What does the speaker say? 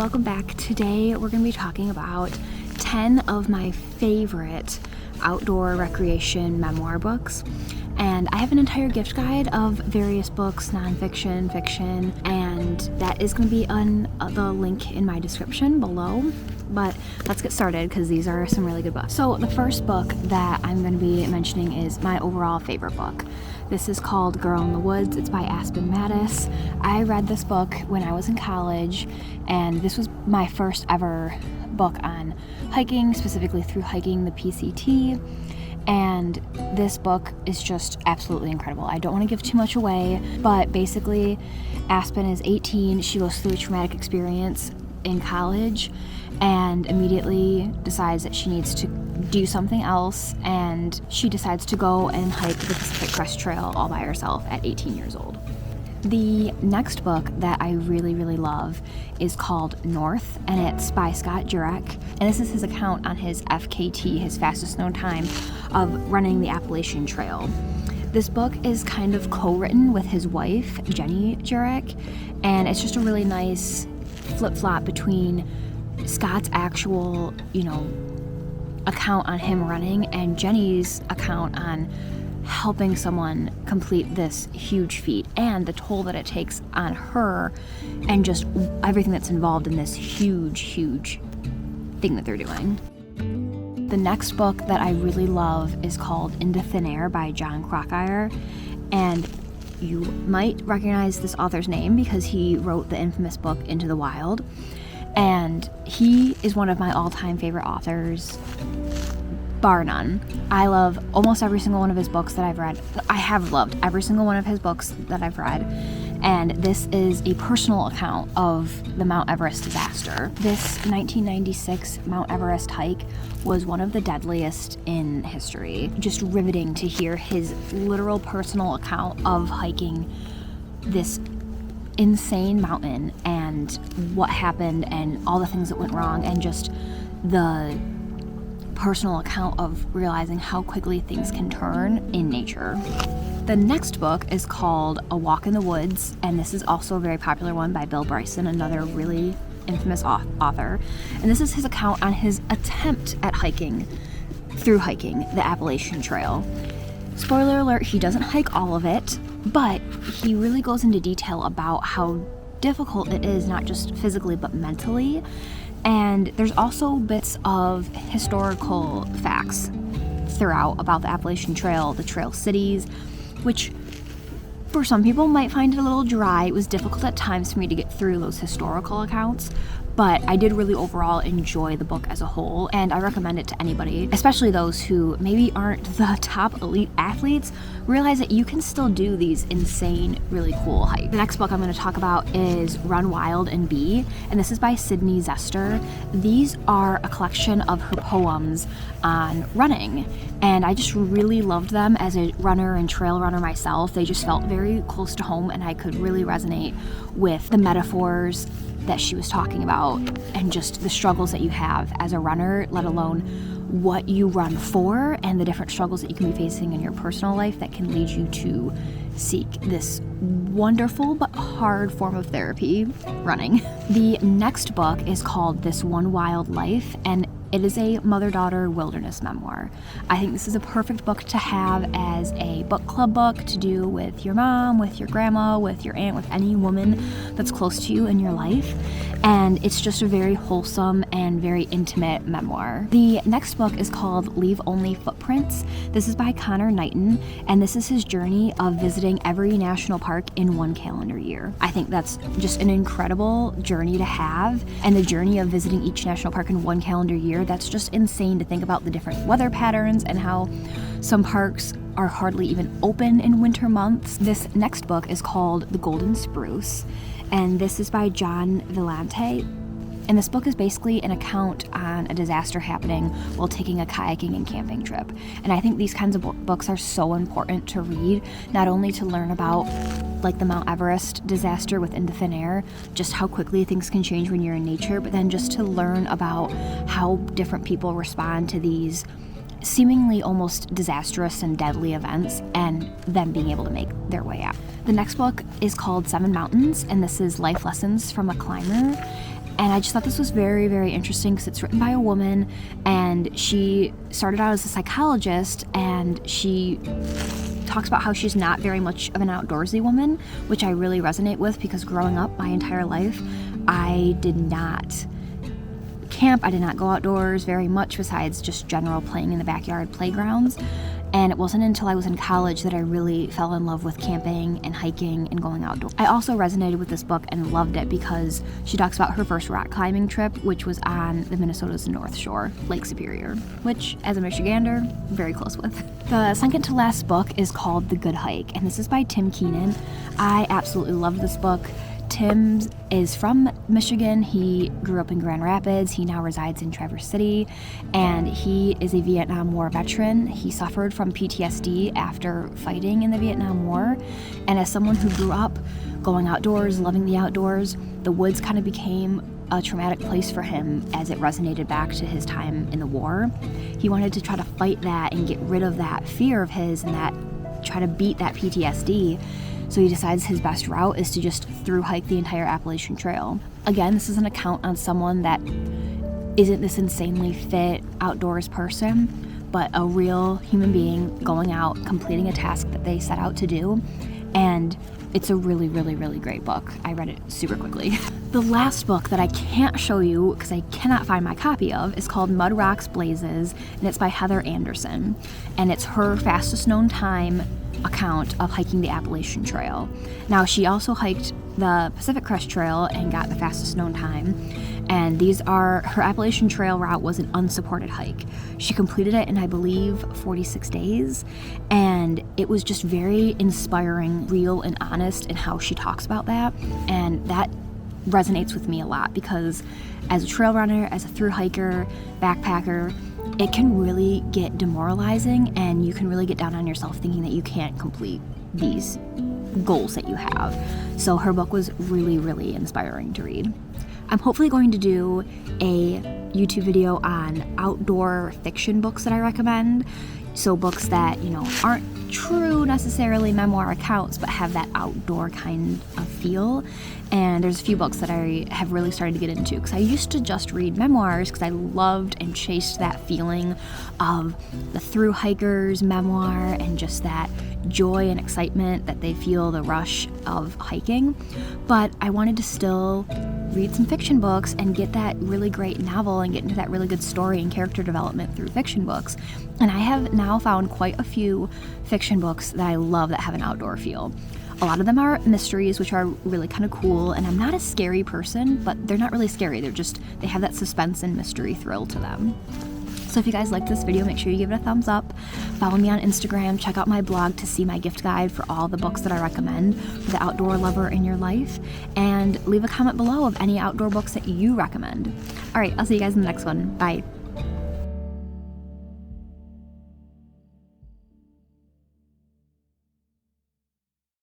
welcome back. Today we're going to be talking about 10 of my favorite outdoor recreation memoir books. And I have an entire gift guide of various books, nonfiction, fiction, and that is going to be on the link in my description below. But let's get started because these are some really good books. So the first book that I'm going to be mentioning is my overall favorite book. This is called Girl in the Woods. It's by Aspen. I read this book when I was in college, and this was my first ever book on hiking, specifically through hiking the PCT. And this book is just absolutely incredible. I don't want to give too much away, but basically Aspen is 18. She goes through a traumatic experience in college and immediately decides that she needs to do something else, and she decides to go and hike the Pacific Crest Trail all by herself at 18 years old. The next book that I really love is called North, and it's by Jurek, and this is his account on his FKT, his fastest known time, of running the Appalachian Trail. This book is kind of co-written with his wife, Jenny Jurek, and it's just a really nice flip-flop between Scott's actual, account on him running and Jenny's account on helping someone complete this huge feat and the toll that it takes on her and just everything that's involved in this huge thing that they're doing. The next book that I really love is called Into Thin Air by Krakauer, and you might recognize this author's name because he wrote the infamous book Into the Wild, and he is one of my all-time favorite authors, bar none. I love almost every single one of his books that I've read. I have loved every single one of his books that I've read, and this is a personal account of the Mount Everest disaster. This 1996 Mount Everest hike was one of the deadliest in history. Just riveting to hear his literal personal account of hiking this insane mountain and what happened and all the things that went wrong, and just the personal account of realizing how quickly things can turn in nature. The next book is called A Walk in the Woods, and this is also a very popular one by Bryson, another really infamous author. And this is his account on his attempt at hiking the Appalachian Trail. Spoiler alert, he doesn't hike all of it, but he really goes into detail about how difficult it is, not just physically but mentally. And there's also bits of historical facts throughout about the Appalachian Trail, the trail cities, which for some people might find it a little dry. It was difficult at times for me to get through those historical accounts, but I did really overall enjoy the book as a whole, and I recommend it to anybody, especially those who maybe aren't the top elite athletes. Realize that you can still do these insane, really cool hikes. The next book I'm going to talk about is Run Wild and Be, and this is by Sydney Zester. These are a collection of her poems on running, and I just really loved them as a runner and trail runner myself. They just felt very close to home, and I could really resonate with the metaphors that she was talking about and just the struggles that you have as a runner, let alone what you run for and the different struggles that you can be facing in your personal life that can lead you to seek this wonderful but hard form of therapy, running. The next book is called This One Wild Life, and it is a mother-daughter wilderness memoir. I think this is a perfect book to have as a book club book to do with your mom, with your grandma, with your aunt, with any woman that's close to you in your life. And it's just a very wholesome and very intimate memoir. The next book is called Leave Only Footprints. This is by Conor, Knighton, and this is his journey of visiting every national park in one calendar year. I think that's just an incredible journey to have, and the journey of visiting each national park in one calendar year, that's just insane to think about the different weather patterns and how some parks are hardly even open in winter months. This next book is called The Golden Spruce, and this is by Vaillant. And this book is basically an account on a disaster happening while taking a kayaking and camping trip. And I think these kinds of books are so important to read, not only to learn about like the Mount Everest disaster with Into Thin Air, just how quickly things can change when you're in nature, but then just to learn about how different people respond to these seemingly almost disastrous and deadly events, and them being able to make their way out. The next book is called 7 Mountains, and this is life lessons from a climber. And I just thought this was very, very interesting because it's written by a woman, and she started out as a psychologist, and she talks about how she's not very much of an outdoorsy woman, which I really resonate with because growing up my entire life, I did not camp, I did not go outdoors very much besides just general playing in the backyard playgrounds. And it wasn't until I was in college that I really fell in love with camping and hiking and going outdoors. I also resonated with this book and loved it because she talks about her first rock climbing trip, which was on the Minnesota's North Shore, Lake Superior, which, as a Michigander, I'm very close with. The second to last book is called The Good Hike, and this is by Tim Keenan. I absolutely love this book. Tim is from Michigan. He grew up in Grand Rapids. He now resides in Traverse City, and he is a Vietnam War veteran. He suffered from PTSD after fighting in the Vietnam War, and as someone who grew up going outdoors, loving the outdoors, the woods kind of became a traumatic place for him as it resonated back to his time in the war. He wanted to try to fight that and get rid of that fear of his and that try to beat that PTSD. So he decides his best route is to just through hike the entire Appalachian Trail. Again, this is an account on someone that isn't this insanely fit outdoors person, but a real human being going out, completing a task that they set out to do. And it's a really, really, really great book. I read it super quickly. The last book that I can't show you because I cannot find my copy of is called Mud Rocks Blazes, and it's by Heather Anderson. And it's her fastest known time account of hiking the Appalachian Trail. Now, she also hiked the Pacific Crest Trail and got the fastest known time. And her Appalachian Trail route was an unsupported hike. She completed it in, I believe, 46 days. And it was just very inspiring, real, and honest in how she talks about that. And that resonates with me a lot because as a trail runner, as a thru hiker, backpacker, it can really get demoralizing and you can really get down on yourself thinking that you can't complete these goals that you have. So her book was really, really inspiring to read. I'm hopefully going to do a YouTube video on outdoor fiction books that I recommend. So books that, aren't true necessarily memoir accounts, but have that outdoor kind of feel. And there's a few books that I have really started to get into because I used to just read memoirs because I loved and chased that feeling of the thru hiker's memoir and just that joy and excitement that they feel, the rush of hiking. But I wanted to still read some fiction books and get that really great novel and get into that really good story and character development through fiction books. And I have now found quite a few fiction books that I love that have an outdoor feel. A lot of them are mysteries, which are really kind of cool, and I'm not a scary person, but they're not really scary. They have that suspense and mystery thrill to them. So if you guys liked this video, make sure you give it a thumbs up. Follow me on Instagram. Check out my blog to see my gift guide for all the books that I recommend for the outdoor lover in your life. And leave a comment below of any outdoor books that you recommend. All right, I'll see you guys in the next one. Bye.